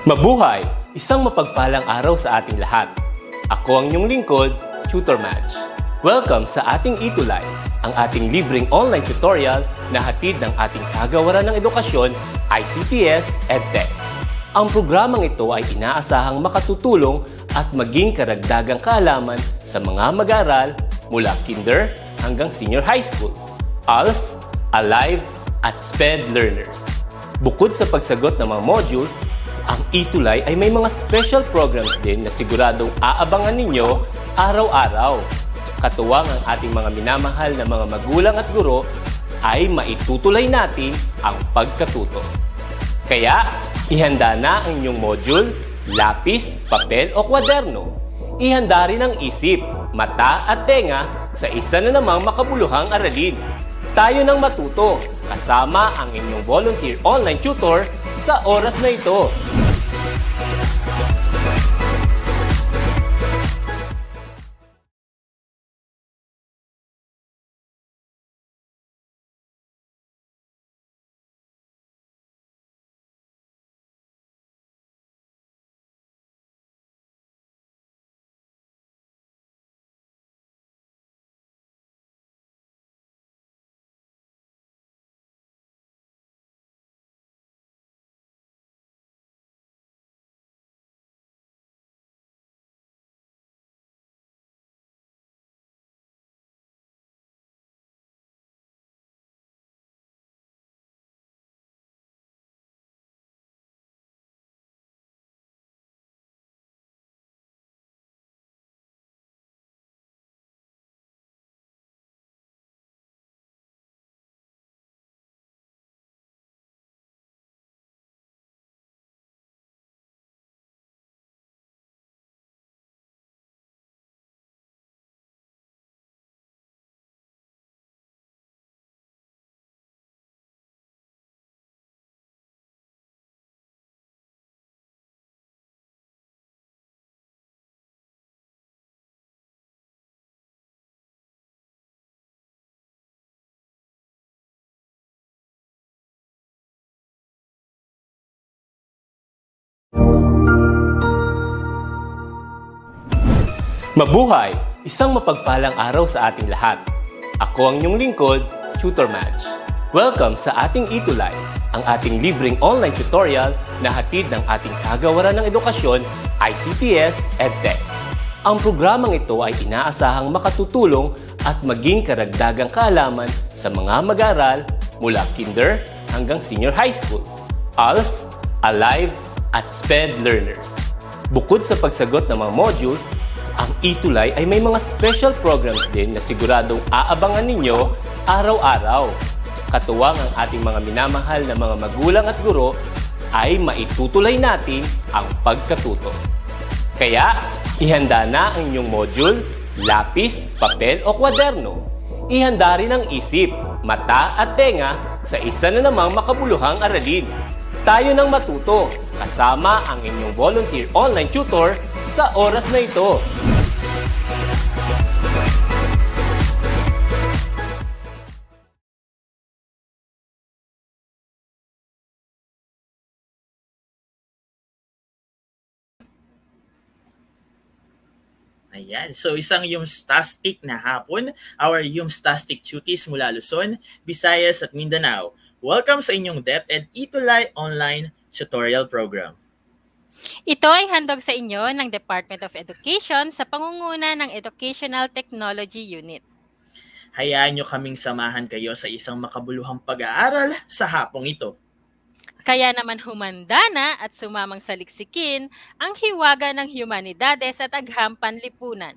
Mabuhay! Isang mapagpalang araw sa ating lahat. Ako ang inyong lingkod, Tutor Madge. Welcome sa ating ETUlay, ang ating libreng online tutorial na hatid ng ating kagawaran ng edukasyon, ICTS EdTech. Ang programang ito ay inaasahang makatutulong at maging karagdagang kaalaman sa mga mag-aaral mula kinder hanggang senior high school, ALS, Alive, at SPED learners. Bukod sa pagsagot ng mga modules, ang ETUlay ay may mga special programs din na siguradong aabangan ninyo araw-araw. Katuwang ang ating mga minamahal na mga magulang at guro ay maitutulay natin ang pagkatuto. Kaya, ihanda na ang inyong module, lapis, papel o kwaderno. Ihanda rin ang isip, mata at tenga sa isa na namang makabuluhang aralin. Tayo nang matuto kasama ang inyong volunteer online tutor sa oras na ito. Mabuhay! Isang mapagpalang araw sa ating lahat. Ako ang inyong lingkod, Tutor Madge. Welcome sa ating ETUlay, ang ating libreng online tutorial na hatid ng ating kagawaran ng edukasyon, ICTS EdTech. Ang programang ito ay inaasahang makatutulong at maging karagdagang kaalaman sa mga mag-aaral mula kinder hanggang senior high school, ALS, Alive, at SPED learners. Bukod sa pagsagot ng mga modules, ang ETUlay ay may mga special programs din na siguradong aabangan ninyo araw-araw. Katuwang ang ating mga minamahal na mga magulang at guro ay maitutulay natin ang pagkatuto. Kaya, ihanda na ang inyong module, lapis, papel o kwaderno. Ihanda rin ang isip, mata at tenga sa isa na namang makabuluhang aralin. Tayo nang matuto kasama ang inyong volunteer online tutor sa oras na ito. Ayan. So, isang Yumstastic na hapon, our Yumstastic cuties mula Luzon, Visayas at Mindanao. Welcome sa inyong DepEd ETUlay online tutorial program. Ito ay handog sa inyo ng Department of Education sa pangunguna ng Educational Technology Unit. Hayaan nyo kaming samahan kayo sa isang makabuluhang pag-aaral sa hapong ito. Kaya naman humanda na at sumamang saliksikin ang hiwaga ng humanidades at agham panlipunan.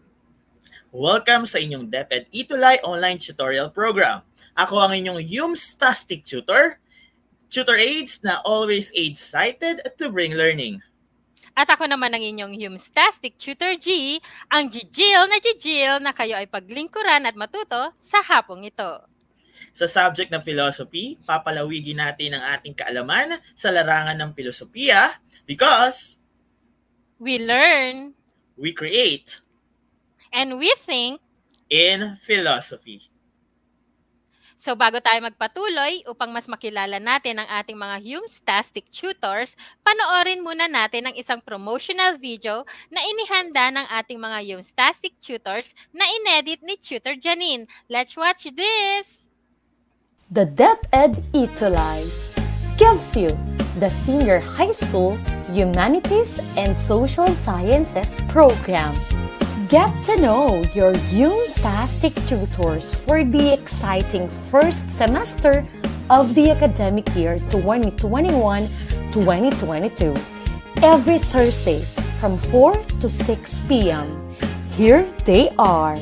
Welcome sa inyong DepEd ETUlay online tutorial program. Ako ang inyong Yumstastic tutor, tutor aids na always age-sighted to bring learning. At ako naman ang inyong Yumstastic Tutor G, ang Gigil na kayo ay paglingkuran at matuto sa hapong ito. Sa subject ng philosophy, papalawigin natin ang ating kaalaman sa larangan ng filosofiya because We learn, we create, and we think in philosophy. So bago tayo magpatuloy, upang mas makilala natin ang ating mga Humetastic tutors, panoorin muna natin ang isang promotional video na inihanda ng ating mga Humetastic tutors na inedit ni Tutor Janine. Let's watch this! The DepEd ETUlay gives you the Senior High School Humanities and Social Sciences program. Get to know your Humetastic tutors for the exciting first semester of the academic year 2021-2022. Every Thursday from 4 to 6 p.m. Here they are.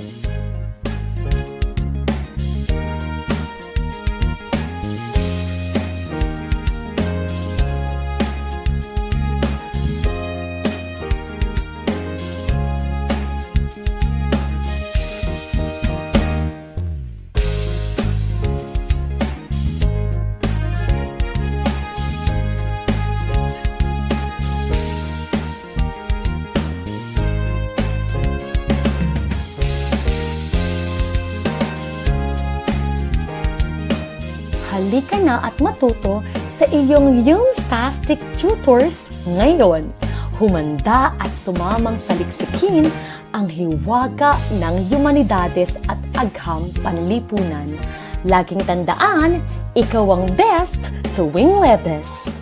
Halika na at matuto sa iyong Humetastic tutors ngayon. Humanda at sumamang saliksikin ang hiwaga ng humanidades at agham panlipunan. Laging tandaan, ikaw ang best tuwing Webes.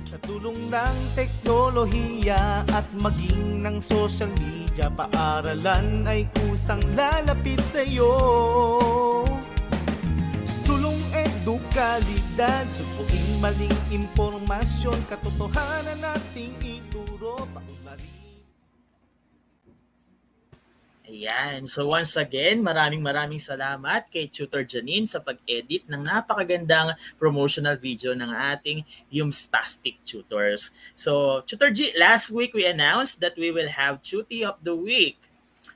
Sa tulong ng teknolohiya at maging ng social media, paaralan ay kusang lalapit sa iyo. Sulong edukalidad, supuin maling impormasyon, katotohanan nating ituro, paunlari. Ayan. So once again, maraming salamat kay Tutor Janine sa pag-edit ng napakagandang promotional video ng ating Humetastic tutors. So Tutor G, last week we announced that we will have Tuty of the Week.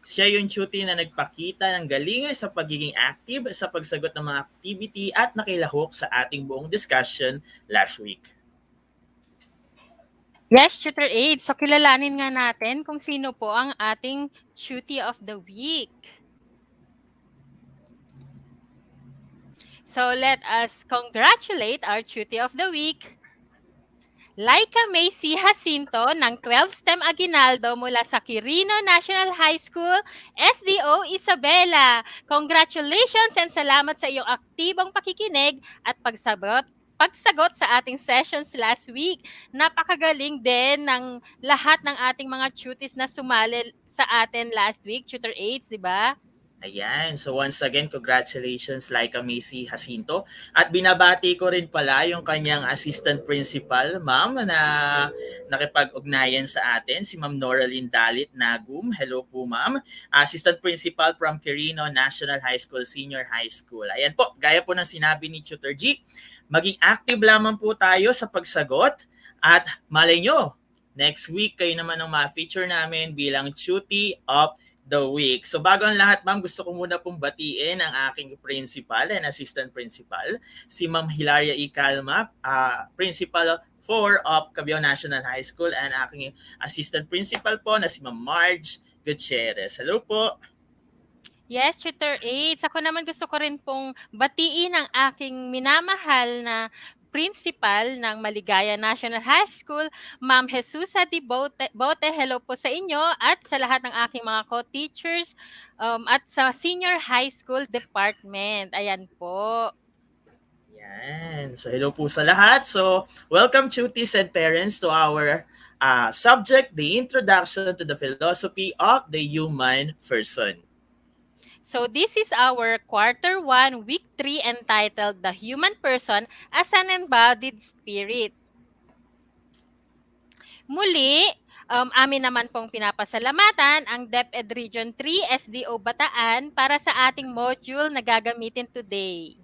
Siya yung tuty na nagpakita ng galing sa pagiging active sa pagsagot ng mga activity at nakilahok sa ating buong discussion last week. Yes, Tutor Aid. So kilalanin nga natin kung sino po ang ating Tuty of the Week. So let us congratulate our Tuty of the Week, Laika May C. Jacinto ng 12 STEM Aguinaldo mula sa Quirino National High School, SDO Isabela. Congratulations and salamat sa iyong aktibong pakikinig at pagsagot sa ating sessions last week. Napakagaling din ng lahat ng ating mga tuties na sumali sa atin last week, Tutor Aids, di ba? Ayan. So once again, congratulations Laika Macy Jacinto. At binabati ko rin pala yung kanyang assistant principal, ma'am, na nakipag-ugnayan sa atin, si Ma'am Noraline Dalit Nagum. Hello po, ma'am. Assistant principal from Quirino National High School, Senior High School. Ayan po, gaya po ng sinabi ni Tutor G, maging active lamang po tayo sa pagsagot at malay nyo, next week kayo naman ang ma-feature namin bilang Tuty of the Week. So bago ang lahat, ma'am, gusto ko muna pong batiin ang aking principal and assistant principal, si Ma'am Hilaria E. Calma, principal 4 of Cabiao National High School, and aking assistant principal po na si Ma'am Marge Gutierrez. Hello po. Yes, Tutor Aids. Ako naman gusto ko rin pong batiin ang aking minamahal na principal ng Maligaya National High School, Ma'am Jesusa Di Bote. Hello po sa inyo at sa lahat ng aking mga co-teachers at sa Senior High School Department. Ayan po. Yan. So hello po sa lahat. So welcome tuties and parents to our subject, the introduction to the philosophy of the human person. So this is our quarter 1, week 3 entitled The Human Person as an Embodied Spirit. Muli, amin naman pong pinapasalamatan ang DepEd Region 3 SDO Bataan para sa ating module na gagamitin today.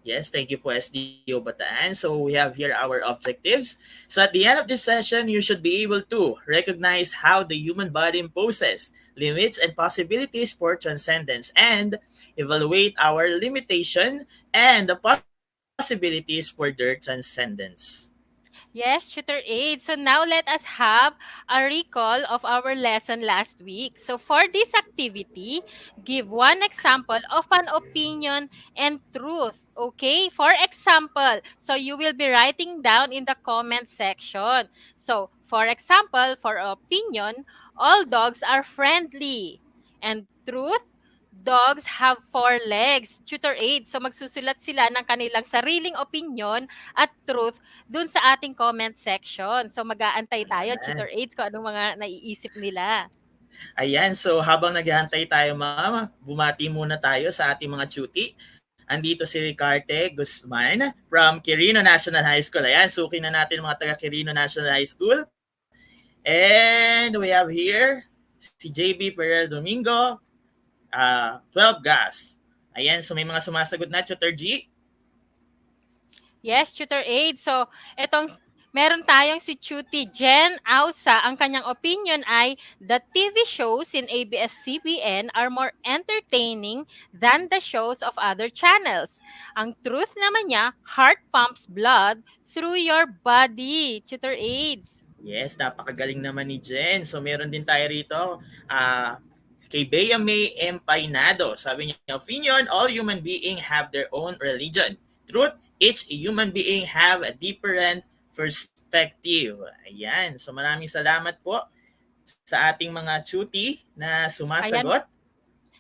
Yes, thank you po SDO Bataan. So we have here our objectives. So at the end of this session, you should be able to recognize how the human body imposes limits and possibilities for transcendence and evaluate our limitation and the possibilities for their transcendence. Yes, tutor aid. So now let us have a recall of our lesson last week. So for this activity, give one example of an opinion and truth. Okay? For example, so you will be writing down in the comment section. So for example, for opinion, all dogs are friendly. And truth, dogs have four legs. Tutor aid. So magsusulat sila ng kanilang sariling opinion at truth dun sa ating comment section. So mag-aantay tayo, Ayan. tutor aids, kung anong mga naiisip nila. Ayan, so habang naghahantay tayo ma'am, bumati muna tayo sa ating mga tuti. Andito si Ricarte Guzman from Quirino National High School. Ayan, suki na natin mga taga Quirino National High School. And we have here si JB Perel Domingo, 12 gas. Ayan, so may mga sumasagot na, Tutor G. Yes, tutor aid. So, meron tayong si Chuti Jen Ausa. Ang kanyang opinion ay, the TV shows in ABS-CBN are more entertaining than the shows of other channels. Ang truth naman niya, heart pumps blood through your body. Tutor aids. Yes, napakagaling naman ni Jen. So meron din tayo rito. Kay Bea May Empainado. Sabi niya, opinion, all human beings have their own religion. Truth, each human being have a different perspective. Ayan. So maraming salamat po sa ating mga tuti na sumasagot.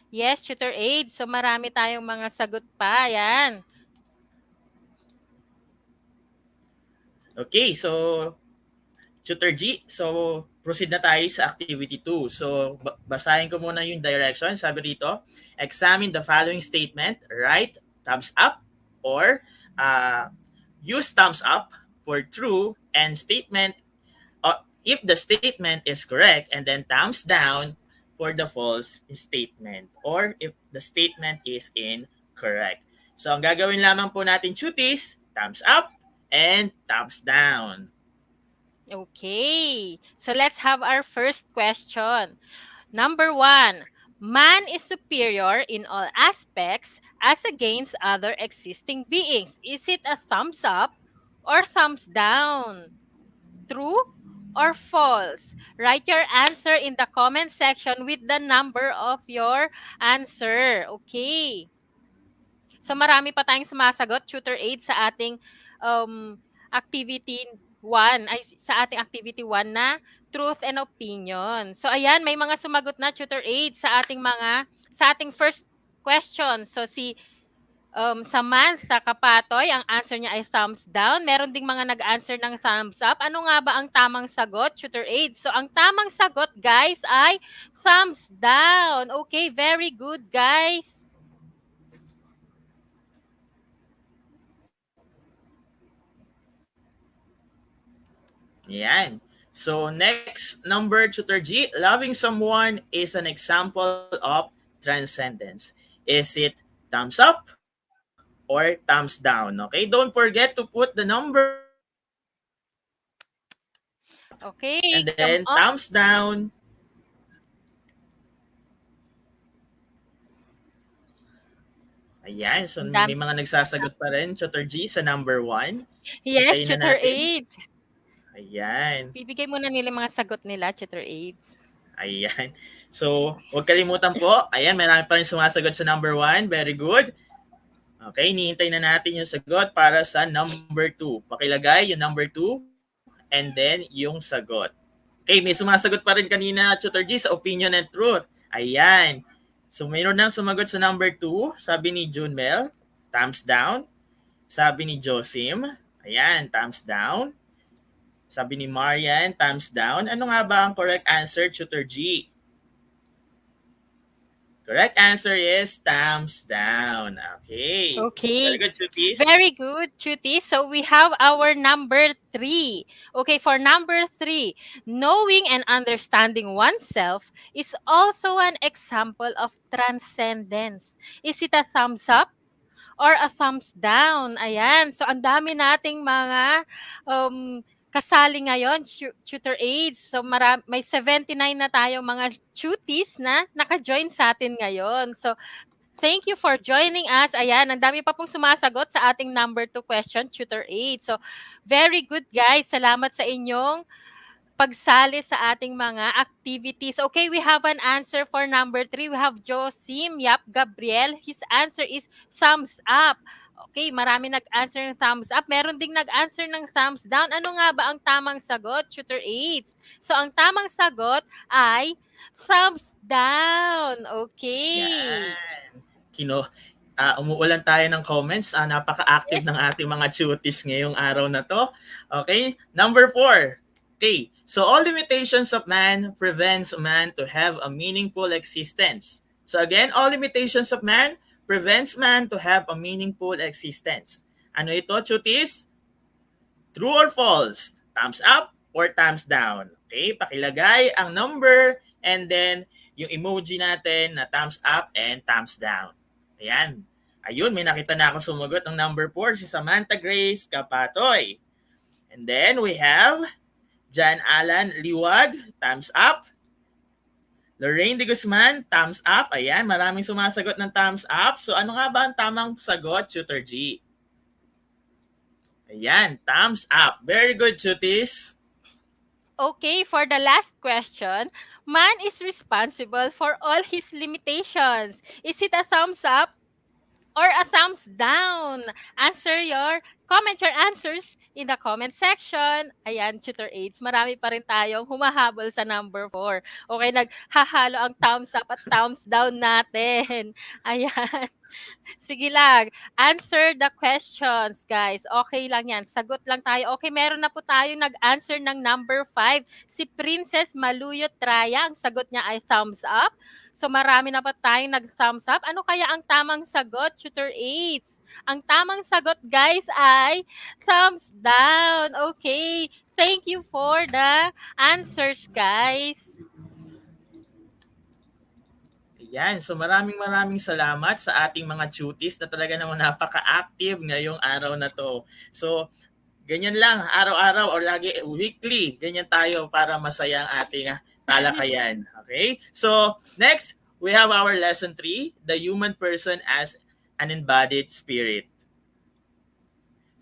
Yes, tutor aid. So marami tayong mga sagot pa. Ayan. Okay, so Tutor G, so proceed na tayo sa activity 2. So basahin ko muna yung direction. Sabi rito, examine the following statement, write thumbs up or use thumbs up for true and statement if the statement is correct, and then thumbs down for the false statement or if the statement is incorrect. So ang gagawin lamang po natin, tuties, thumbs up and thumbs down. Okay. So let's have our first question. Number 1. Man is superior in all aspects as against other existing beings. Is it a thumbs up or thumbs down? True or false? Write your answer in the comment section with the number of your answer. Okay. So marami pa tayong sumasagot, tutor aid, sa ating activity 1, ay sa ating activity 1 na truth and opinion. So ayan, may mga sumagot na, tutor aid, sa ating first question. So si Samantha Kapatoy, ang answer niya ay thumbs down. Meron ding mga nag-answer ng thumbs up. Ano nga ba ang tamang sagot, tutor aid? So ang tamang sagot, guys, ay thumbs down. Okay, very good, guys. Yan. So next number, Tutor G, loving someone is an example of transcendence. Is it thumbs up or thumbs down? Okay, don't forget to put the number. Okay, And then thumbs down. Ayan, so may mga nagsasagot pa rin, Tutor G, sa number 1. Yes, Tutor Aids. Ayan. Bibigay muna nila mga sagot nila, Tutor Aids. Ayan. So, huwag kalimutan po. Ayan, marami pa rin sumasagot sa number 1. Very good. Okay, hinihintay na natin yung sagot para sa number 2. Pakilagay yung number 2 and then yung sagot. Okay, may sumasagot pa rin kanina, Tutor G, sa opinion and truth. Ayan. So, mayroon nang sumagot sa number 2. Sabi ni Junmel, thumbs down. Sabi ni Josim, ayan, thumbs down. Sabi ni Marian, thumbs down. Ano nga ba ang correct answer, Tutor G? Correct answer is thumbs down. Okay. Okay. Very good, Tutis. Very good, Tutis. So we have our number 3. Okay, for number 3, knowing and understanding oneself is also an example of transcendence. Is it a thumbs up or a thumbs down? Ayan. So ang dami nating mga kasali ngayon, tutor aids. So may 79 na tayong mga tuties na naka-join sa atin ngayon. So thank you for joining us. Ayan, ang dami pa pong sumasagot sa ating number 2 question, Tutor 8. So, very good guys. Salamat sa inyong pagsali sa ating mga activities. Okay, we have an answer for number 3. We have Josim Yap Gabriel. His answer is thumbs up. Okay, marami nag-answer ng thumbs up. Meron ding nag-answer ng thumbs down. Ano nga ba ang tamang sagot, Tutor 8? So, ang tamang sagot ay thumbs down. Okay. Yan. Umuulan tayo ng comments. Napaka-active Yes. ng ating mga tuties ngayong araw na to. Okay? Number 4. Okay. So all limitations of man prevents man to have a meaningful existence. So again, all limitations of man prevents man to have a meaningful existence. Ano ito, tuties? True or false? Thumbs up or thumbs down? Okay, pakilagay ang number and then yung emoji natin na thumbs up and thumbs down. Ayan. Ayun, may nakita na ako sumagot ng number 4, si Samantha Grace Kapatoy. And then we have John Alan Liwag, thumbs up. Lorraine de Guzman, thumbs up. Ayan, maraming sumasagot ng thumbs up. So ano nga ba ang tamang sagot, Tutor G? Ayan, thumbs up. Very good, Tutis. Okay, for the last question, man is responsible for all his limitations. Is it a thumbs up or a thumbs down? Comment your answers in the comment section. Ayan, Tutor Aids, marami pa rin tayong humahabol sa number 4. Okay, naghahalo ang thumbs up at thumbs down natin. Ayan. Sige lang. Answer the questions, guys. Okay lang yan. Sagot lang tayo. Okay, meron na po tayong nag-answer ng number 5. Si Princess Maluyot Traya. Ang sagot niya ay thumbs up. So marami na pa tayong nag-thumbs up. Ano kaya ang tamang sagot, Tutor 8? Ang tamang sagot, guys, ay thumbs down. Okay. Thank you for the answers, guys. Ayan, so maraming salamat sa ating mga tuties na talaga naman napaka-active ngayong araw na to. So, ganyan lang, araw-araw or lagi, weekly, ganyan tayo para masaya ang ating talakayan. Okay? So, next, we have our lesson 3, the human person as an embodied spirit.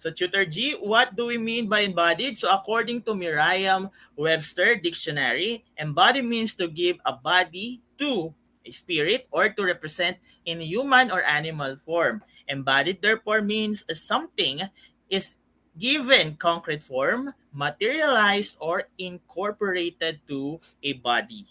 So, Tutor G, what do we mean by embodied? So, according to Merriam-Webster Dictionary, embodied means to give a body to a spirit or to represent in human or animal form. Embodied therefore means something is given concrete form, materialized, or incorporated to a body.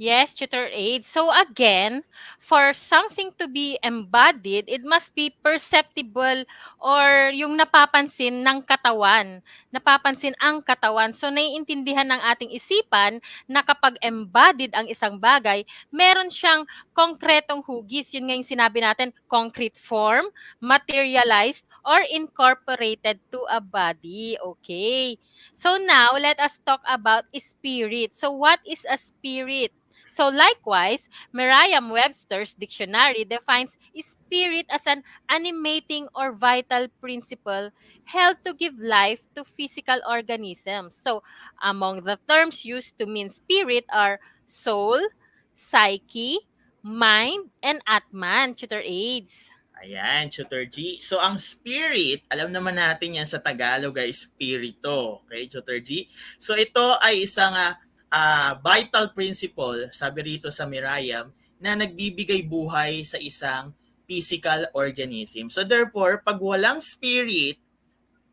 Yes, Tutor Aid. So again, for something to be embodied, it must be perceptible or yung napapansin ng katawan. Napapansin ang katawan. So naiintindihan ng ating isipan na kapag embodied ang isang bagay, meron siyang konkretong hugis. Yun nga yung sinabi natin, concrete form, materialized, or incorporated to a body. Okay. So now, let us talk about spirit. So what is a spirit? So likewise, Merriam-Webster's dictionary defines spirit as an animating or vital principle held to give life to physical organisms. So among the terms used to mean spirit are soul, psyche, mind, and atman, Tutor Aids. Ayan, Tutor G. So, ang spirit, alam naman natin yan sa Tagalog ay spirito. Okay, Tutor G? So, ito ay isang vital principle, sabi rito sa Merriam, na nagbibigay buhay sa isang physical organism. So, therefore, pag walang spirit,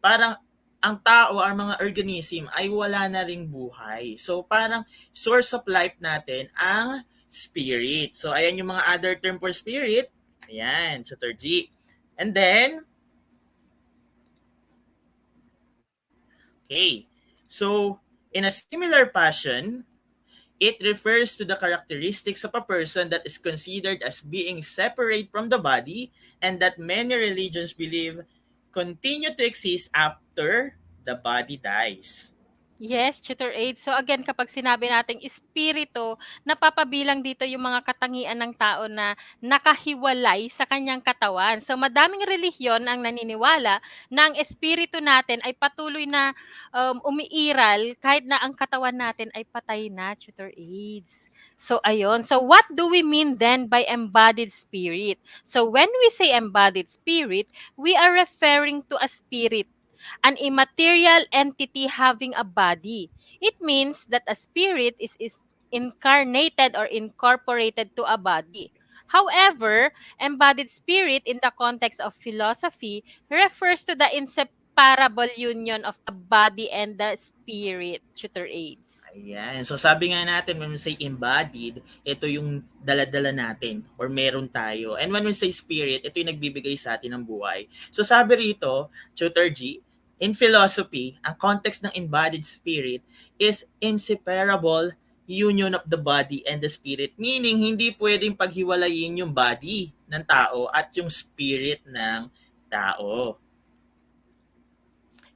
parang ang tao or mga organism ay wala na ring buhay. So, parang source of life natin ang spirit. So, ayan yung mga other term for spirit. Ayan, Tutor G. And then, okay. So, in a similar fashion, it refers to the characteristics of a person that is considered as being separate from the body and that many religions believe continue to exist after the body dies. Yes, Tutor Aid. So again, kapag sinabi nating espiritu, napapabilang dito yung mga katangian ng tao na nakahiwalay sa kanyang katawan. So madaming relihiyon ang naniniwala na ang espiritu natin ay patuloy na umiiral kahit na ang katawan natin ay patay na, Tutor Aids. So ayun. So what do we mean then by embodied spirit? So when we say embodied spirit, we are referring to a spirit, an immaterial entity having a body. It means that a spirit is incarnated or incorporated to a body. However, embodied spirit in the context of philosophy refers to the inseparable union of the body and the spirit, tutor aids. Ayan. So sabi nga natin when we say embodied, ito yung daladala natin or meron tayo. And when we say spirit, ito yung nagbibigay sa atin ng buhay. So sabi rito, Tutor G, in philosophy, ang context ng embodied spirit is inseparable union of the body and the spirit. Meaning, hindi pwedeng paghiwalayin yung body ng tao at yung spirit ng tao.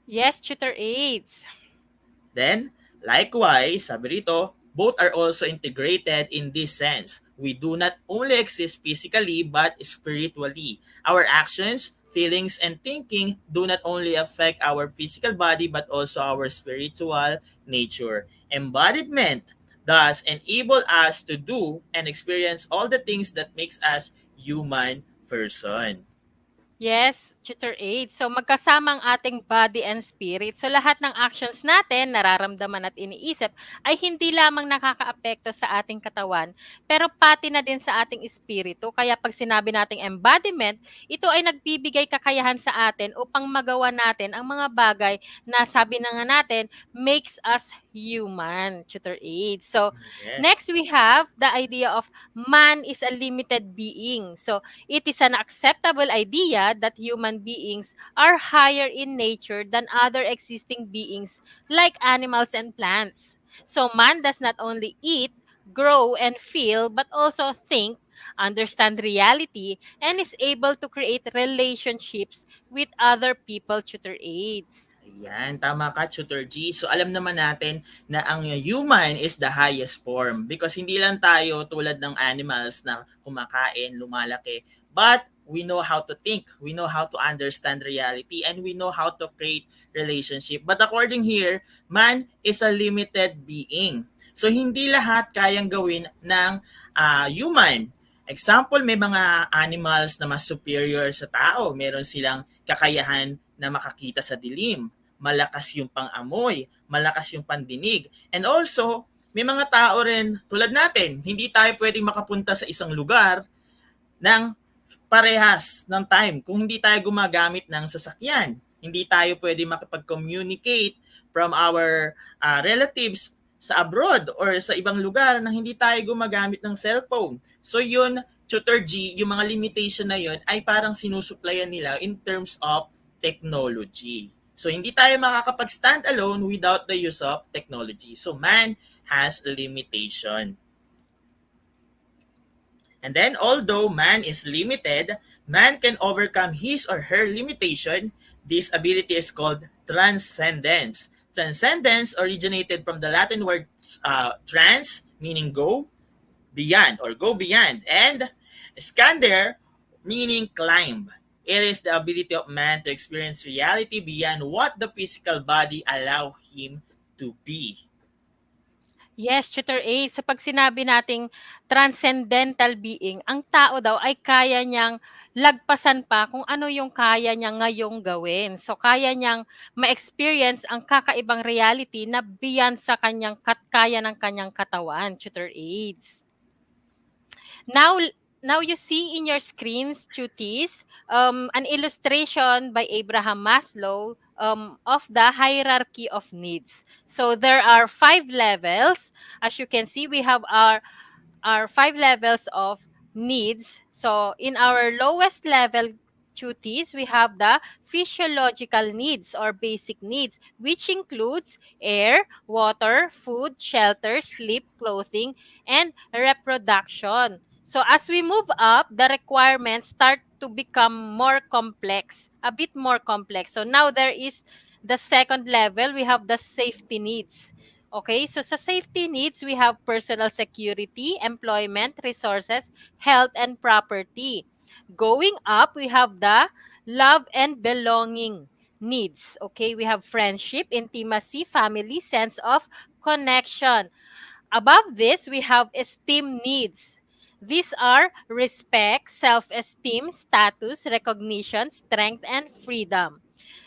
Yes, tutor aids. Then, likewise, sabi rito, both are also integrated in this sense. We do not only exist physically but spiritually. Our actions, feelings, and thinking do not only affect our physical body but also our spiritual nature. Embodiment thus enable us to do and experience all the things that makes us human person. Yes, tutor aid. So magkasama ang ating body and spirit. So lahat ng actions natin, nararamdaman at iniisip ay hindi lamang nakakaapekto sa ating katawan, pero pati na din sa ating espiritu. Kaya pag sinabi nating embodiment, ito ay nagbibigay kakayahan sa atin upang magawa natin ang mga bagay na sabi na nga natin, makes us human, tutor aid. So next Yes. we have the idea of man is a limited being. So it is an acceptable idea that human beings are higher in nature than other existing beings like animals and plants. So man does not only eat, grow, and feel, but also think, understand reality, and is able to create relationships with other people, tutor aids. Ayan, tama ka, Tutor G. So alam naman natin na ang human is the highest form because hindi lang tayo tulad ng animals na kumakain, lumalaki, but we know how to think, we know how to understand reality, and we know how to create relationship. But according here, man is a limited being. So hindi lahat kayang gawin ng human. Example, may mga animals na mas superior sa tao. Meron silang kakayahan na makakita sa dilim. Malakas yung pang-amoy, malakas yung pandinig. And also, may mga tao rin tulad natin, hindi tayo pwedeng makapunta sa isang lugar ng parehas ng time kung hindi tayo gumagamit ng sasakyan. Hindi tayo pwede makipag-communicate from our relatives sa abroad or sa ibang lugar na hindi tayo gumagamit ng cellphone. So yun, Tutor G, yung mga limitation na yun ay parang sinusuplayan nila in terms of technology. So hindi tayo makakapag-stand alone without the use of technology. So man has limitation. And then although man is limited, man can overcome his or her limitation. This ability is called transcendence. Transcendence originated from the Latin word trans, meaning go, beyond or go beyond, and scander, meaning climb. It is the ability of man to experience reality beyond what the physical body allow him to be. Yes, tutor A, sa pag sinabi nating transcendental being, ang tao daw ay kaya niyang lagpasan pa kung ano yung kaya niya ngayong gawin. So, kaya niyang ma-experience ang kakaibang reality na beyond sa kanyang kaya ng kanyang katawan, tutor aids. Now you see in your screens, tuties, an illustration by Abraham Maslow of the hierarchy of needs. So there are 5 levels. As you can see, we have our 5 levels of needs. So in our lowest level duties, we have the physiological needs or basic needs, which includes air, water, food, shelter, sleep, clothing, and reproduction. So as we move up, the requirements start to become more complex, a bit more complex. So now there is the second level, we have the safety needs. Okay, so sa safety needs, we have personal security, employment, resources, health, and property. Going up, we have the love and belonging needs. Okay, we have friendship, intimacy, family, sense of connection. Above this, we have esteem needs. These are respect, self-esteem, status, recognition, strength, and freedom.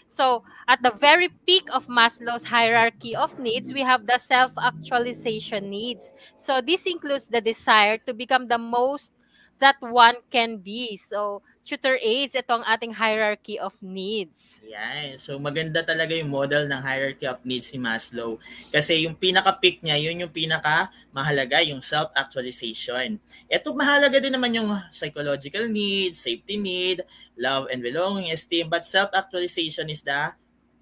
So, at the very peak of Maslow's hierarchy of needs, we have the self-actualization needs. So, this includes the desire to become the most that one can be. So, tutor aids, ito ang ating hierarchy of needs. Yan. So maganda talaga yung model ng hierarchy of needs ni Maslow. Kasi yung pinaka-peak niya, yun yung pinaka mahalaga, yung self-actualization. Ito mahalaga din naman yung psychological need, safety need, love and belonging, esteem, but self-actualization is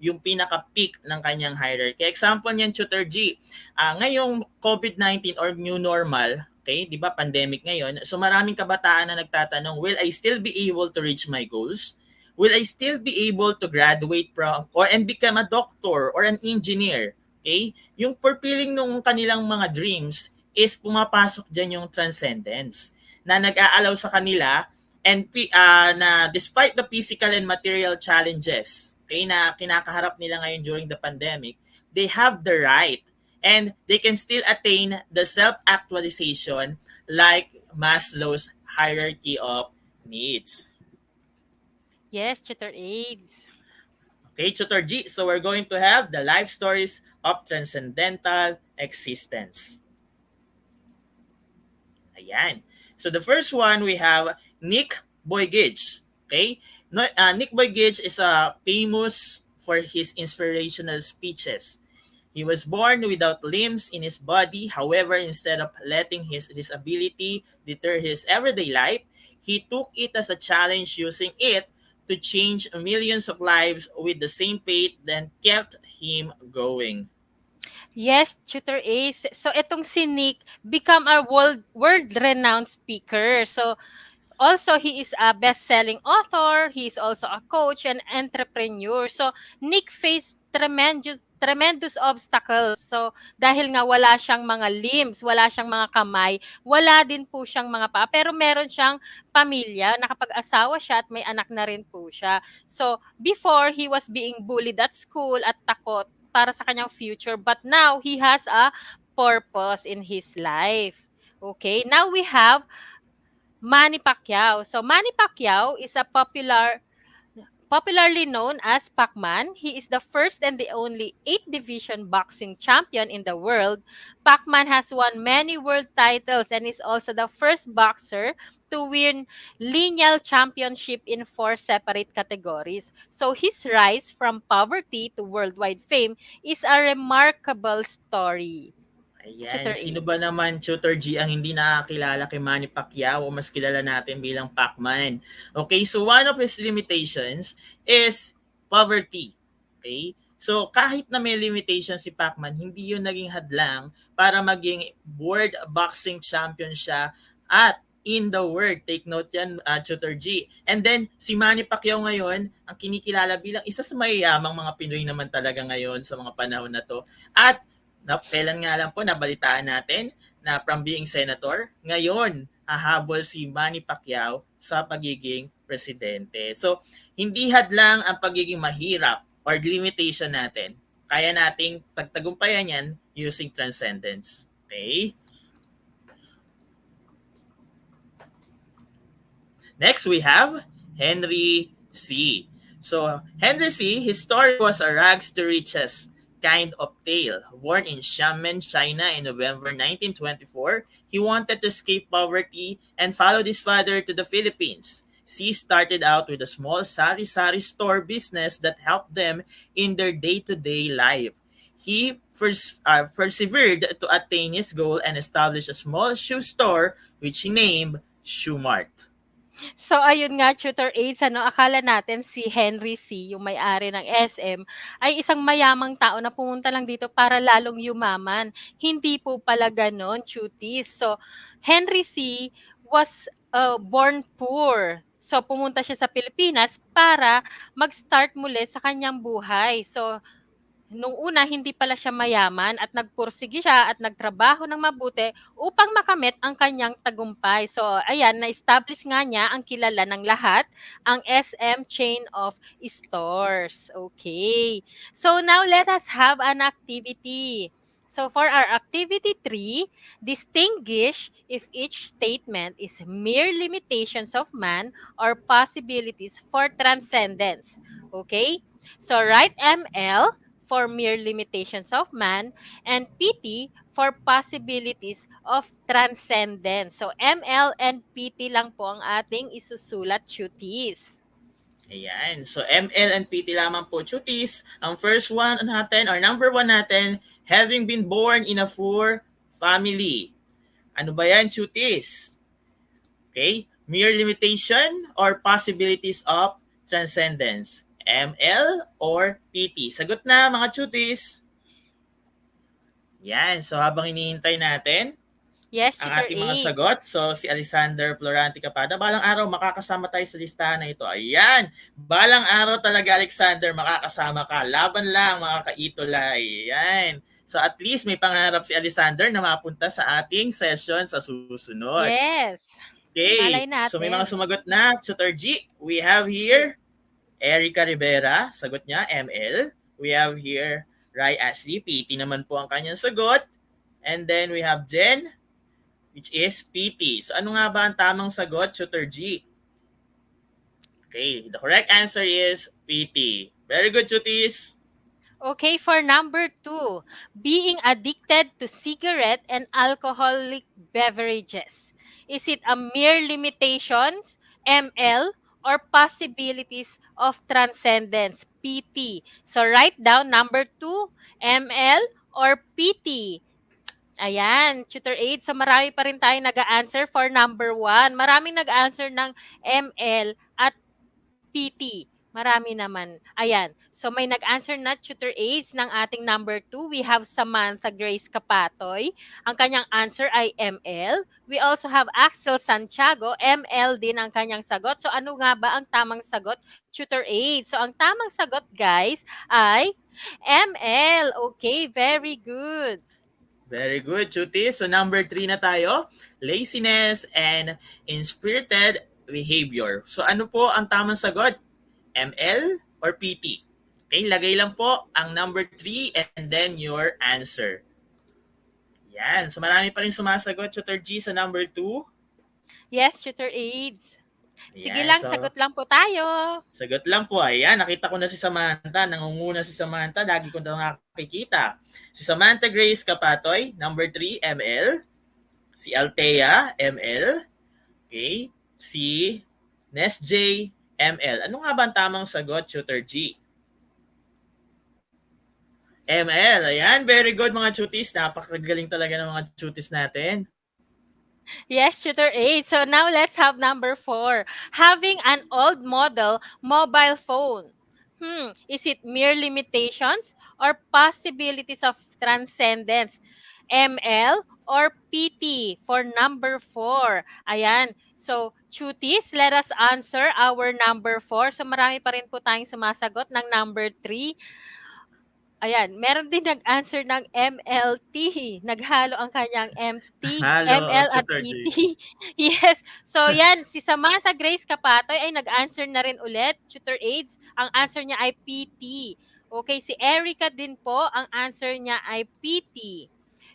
yung pinaka-peak ng kanyang hierarchy. Example niyan, Tutor G. Ngayong COVID-19 or new normal, okay, di ba pandemic ngayon, so maraming kabataan na nagtatanong, will I still be able to reach my goals? Will I still be able to graduate from or and become a doctor or an engineer? Okay? Yung fulfilling nung kanilang mga dreams is pumapasok dyan yung transcendence na nag-aalaw sa kanila na despite the physical and material challenges na kinakaharap nila ngayon during the pandemic, they have the right and they can still attain the self-actualization like Maslow's hierarchy of needs. Yes, tutor aids. Okay, Tutor G. So we're going to have the life stories of transcendental existence. Ayan. So the first one we have Nick Boygage. Okay? Nick Boygage is famous for his inspirational speeches. He was born without limbs in his body. However, instead of letting his disability deter his everyday life, he took it as a challenge, using it to change millions of lives with the same faith that kept him going. Yes, Tutor Ace. So, itong si Nick become a world-renowned speaker. So, also, he is a best-selling author. He is also a coach and entrepreneur. So, Nick faced tremendous obstacles. So, dahil nga wala siyang mga limbs, wala siyang mga kamay, wala din po siyang mga paa, pero meron siyang pamilya, nakapag-asawa siya at may anak na rin po siya. So, before, he was being bullied at school at takot para sa kanyang future, but now he has a purpose in his life. Okay, now we have Manny Pacquiao. So Manny Pacquiao is a popularly known as Pac-Man. He is the first and the only 8 division boxing champion in the world. Pac-Man has won many world titles and is also the first boxer to win lineal championship in 4 separate categories. So his rise from poverty to worldwide fame is a remarkable story. Ayan, Tutor sino A. ba naman, Tutor G, ang hindi nakakilala kay Manny Pacquiao o mas kilala natin bilang Pac-Man? Okay, so one of his limitations is poverty. Okay? So kahit na may limitation si Pac-Man, hindi yun naging hadlang para maging world boxing champion siya at in the world. Take note yan, Tutor G. And then, si Manny Pacquiao ngayon, ang kinikilala bilang isa sa mayayamang mga Pinoy naman talaga ngayon sa mga panahon na to. At kailan nga lang po nabalitaan natin na from being senator, ngayon hahabol si Manny Pacquiao sa pagiging presidente. So, hindi hadlang ang pagiging mahirap or limitation natin. Kaya nating pagtagumpayan yan using transcendence. Okay? Next, we have Henry C. So, Henry C., his story was a rags to riches kind of tale. Born in Xiamen, China in November 1924, he wanted to escape poverty and followed his father to the Philippines. C started out with a small sari-sari store business that helped them in their day-to-day life. He persevered to attain his goal and established a small shoe store which he named Shoe Mart. So ayun nga, Tutor Aids, akala natin si Henry C., yung may-ari ng SM, ay isang mayamang tao na pumunta lang dito para lalong yumaman. Hindi po pala ganon, Chutis. So Henry C. was born poor. So pumunta siya sa Pilipinas para mag-start muli sa kanyang buhay. So nung una, hindi pala siya mayaman at nagpursige siya at nagtrabaho ng mabuti upang makamit ang kanyang tagumpay. So, ayan, na-establish nga niya ang kilala ng lahat, ang SM chain of stores. Okay. So, now let us have an activity. So for our activity 3, distinguish if each statement is mere limitations of man or possibilities for transcendence. Okay? So write ML for mere limitations of man and PT for possibilities of transcendence. So ML and PT lang po ang ating isusulat, cuties. Ayan. So, ML and PT lamang po, chutis. Ang first one natin, or number 1 natin, having been born in a poor family. Ano ba yan, chutis? Okay? Mere limitation or possibilities of transcendence. ML or PT? Sagot na, mga chutis. Yan. So, habang hinihintay natin Yes, ang Tutor ating mga Aid. sagot. So, si Alexander Florante Capada. Balang araw, makakasama tayo sa listahan na ito. Ayan. Balang araw talaga, Alexander, makakasama ka. Laban lang, mga ka-ETUlay. Ayan. So, at least may pangarap si Alexander na mapunta sa ating session sa susunod. Yes. Okay. Malay So, may mga natin. sumagot na. Tutor G, we have here Erica Rivera. Sagot niya, ML. We have here Rai Ashley. PT naman po ang kanyang sagot. And then we have Jen, which is PT. So ano nga ba ang tamang sagot, Tutor G? Okay, the correct answer is PT. Very good, Chutis. Okay, for number 2, being addicted to cigarette and alcoholic beverages. Is it a mere limitations, ML, or possibilities of transcendence, PT? So write down number 2, ML or PT. Ayan, Tutor Aid. So marami pa rin tayo nag-answer for number 1. Maraming nag-answer ng ML at PT. Marami naman. Ayan. So may nag-answer na Tutor Aids ng ating number 2. We have Samantha Grace Capatoy. Ang kanyang answer ay ML. We also have Axel Santiago. ML din ang kanyang sagot. So ano nga ba ang tamang sagot, Tutor Aids? So ang tamang sagot, guys, ay ML. Okay, very good. Very good, Chutis. So number 3 na tayo. Laziness and inspirited behavior. So ano po ang tamang sagot? ML or PT? Okay, lagay lang po ang number 3 and then your answer. Yan. So marami pa rin sumasagot, Tutor G, sa number 2. Yes, Tutor Aids. Sige Ayan, lang, so, sagot lang po tayo. sagot lang po. Ayan, nakita ko na si Samantha. Nangunguna si Samantha. Lagi ko na nakikita. Si Samantha Grace Capatoy, number 3, ML. Si Althea, ML. Okay. Si Nes J, ML. Ano nga ba ang tamang sagot, Tutor G? ML. Ayan, very good mga chutis. Napakagaling talaga ng mga chutis natin. Yes, Tutor 8. So now let's have number 4. Having an old model mobile phone. Is it mere limitations or possibilities of transcendence? ML or PT for number 4. Ayan. So, cuties, let us answer our number 4. So, marami pa rin po tayong sumasagot ng number 3. Ayan, meron din nag-answer ng MLT. Naghalo ang kanyang Halo, ML at Tutor G. PT. Yes. So yan, si Samantha Grace Capatoy ay nag-answer na rin ulit, Tutor Aids. Ang answer niya ay PT. Okay, si Erica din po, ang answer niya ay PT.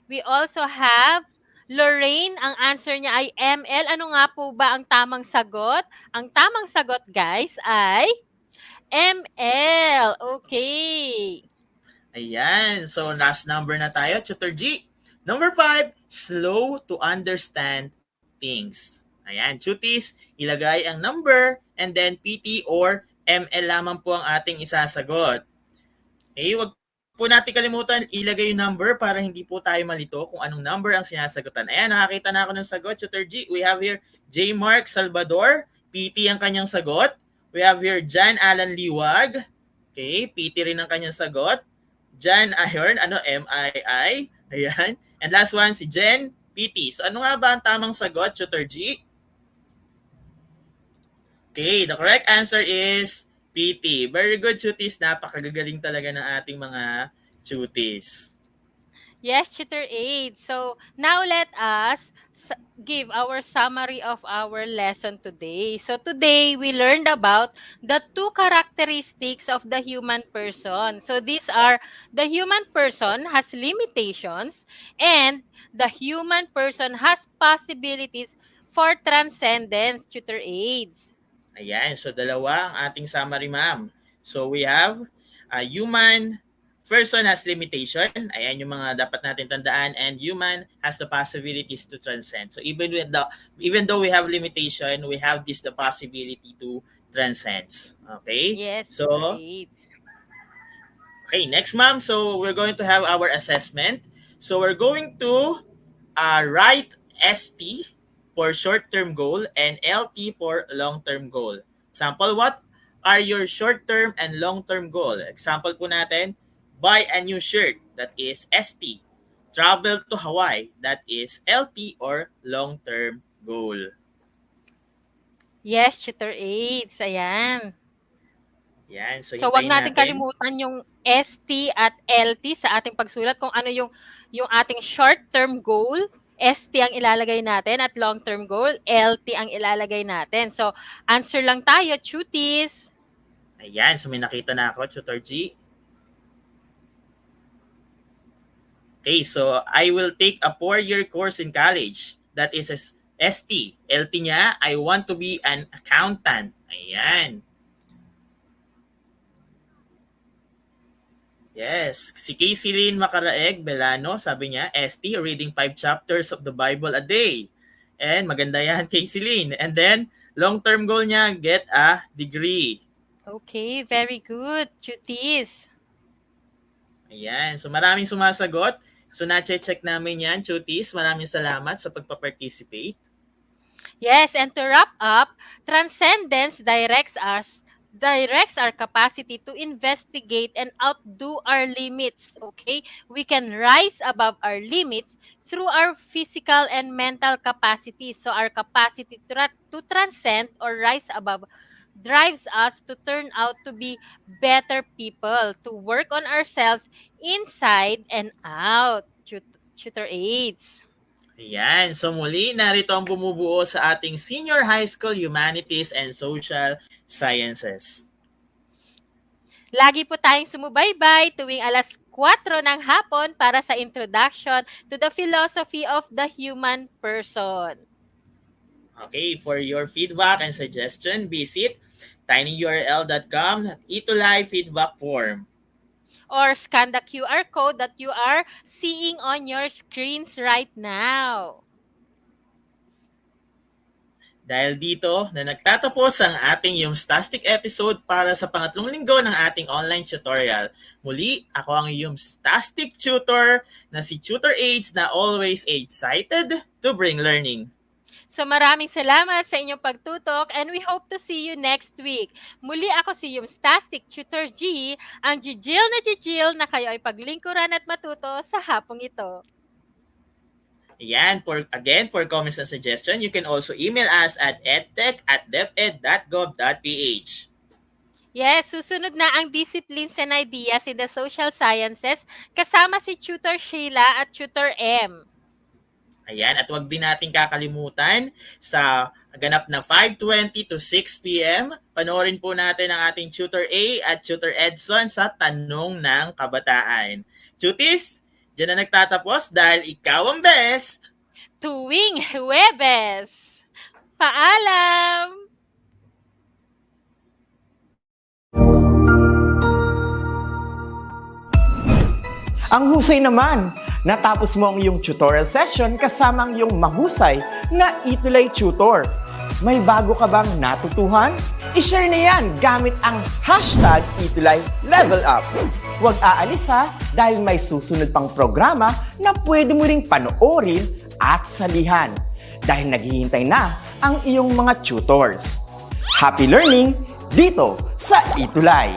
We also have Lorraine, ang answer niya ay ML. Ano nga po ba ang tamang sagot? Ang tamang sagot, guys, ay ML. Okay. Ayan. So, last number na tayo, Tutor G. Number 5, slow to understand things. Ayan, chutis, ilagay ang number and then PT or ML lamang po ang ating isasagot. Okay, wag po natin kalimutan ilagay yung number para hindi po tayo malito kung anong number ang sinasagutan. Ayan, nakakita na ako ng sagot, Tutor G. We have here J. Mark Salvador. PT ang kanyang sagot. We have here Jan Alan Liwag. Okay, PT rin ang kanyang sagot. Jan Ahern, MII. Ayan. And last one, si Jen, PT. So ano nga ba ang tamang sagot, Tutor G? Okay, the correct answer is PT. Very good, chutis. Napakagagaling talaga ng ating mga chutis. Yes, tutor aid. So now let us give our summary of our lesson today. So today we learned about the two characteristics of the human person. So these are the human person has limitations and the human person has possibilities for transcendence, tutor aids. Ayan, so dalawa ang ating summary, ma'am. So we have a human person has limitation. Ayan yung mga dapat natin tandaan, and human has the possibilities to transcend. So even though we have limitation, we have the possibility to transcend. Okay? Yes, So tutor aids. okay, next, ma'am. So we're going to have our assessment. So we're going to write ST for short-term goal and LT for long-term goal. Example, what are your short-term and long-term goal? Example po natin, buy a new shirt, that is ST. Travel to Hawaii, that is LT or long-term goal. Yes, tutor aids. Ayan. Yan, so So wag hintayin natin natin. kalimutan yung ST at LT sa ating pagsulat kung ano yung ating short-term goal, ST ang ilalagay natin at long-term goal, LT ang ilalagay natin. So answer lang tayo, cuties. Ayan, so may nakita na ako, Tutor G. Okay, so I will take a 4-year course in college. That is ST. LT niya, I want to be an accountant. Ayan. Yes. Si Casey Macaraeg Belano, sabi niya, ST, reading 5 chapters of the Bible a day. And maganda yan, Casey. And then, long-term goal niya, get a degree. Okay, very good, cuties. Ayan. So maraming sumasagot. So na-check namin yan, Chutis. Maraming salamat sa pagpa-participate. Yes, and to wrap up, transcendence directs our capacity to investigate and outdo our limits. Okay, we can rise above our limits through our physical and mental capacity. So our capacity to transcend or rise above drives us to turn out to be better people, to work on ourselves inside and out. Tutor aids. Ayan. So muli, narito ang bumubuo sa ating Senior High School Humanities and Social Sciences. Lagi po tayong sumubaybay tuwing alas 4 ng hapon para sa introduction to the philosophy of the human person. Okay, for your feedback and suggestion, visit tinyurl.com ETUlay feedback form. Or scan the QR code that you are seeing on your screens right now. Dahil dito na nagtatapos ang ating Yumstastic episode para sa pangatlong linggo ng ating online tutorial. Muli, ako ang Yumstastic tutor na si Tutor Aids na always excited to bring learning. So maraming salamat sa inyong pagtutok and we hope to see you next week. Muli ako si Yumstastic Tutor G, ang Jijil na kayo ay paglingkuran at matuto sa hapong ito. Ayan, for comments and suggestion, you can also email us at edtech@deped.gov.ph. Yes, susunod na ang disciplines and ideas in the social sciences kasama si Tutor Sheila at Tutor M. Ayan, at huwag din natin kakalimutan sa ganap na 5:20 to 6 p.m. Panoorin po natin ang ating Tutor A at Tutor Edson sa Tanong ng Kabataan. Tutis, dyan na nagtatapos dahil ikaw ang best! Tuwing Huwebes! Paalam! Ang husay naman! Natapos mo ang iyong tutorial session kasama ang iyong mahusay na ETUlay tutor. May bago ka bang natutuhan? I-share na yan gamit ang hashtag ETUlay Level Up. Huwag aalis ha dahil may susunod pang programa na pwede mo ring panoorin at salihan dahil naghihintay na ang iyong mga tutors. Happy learning dito sa ETUlay!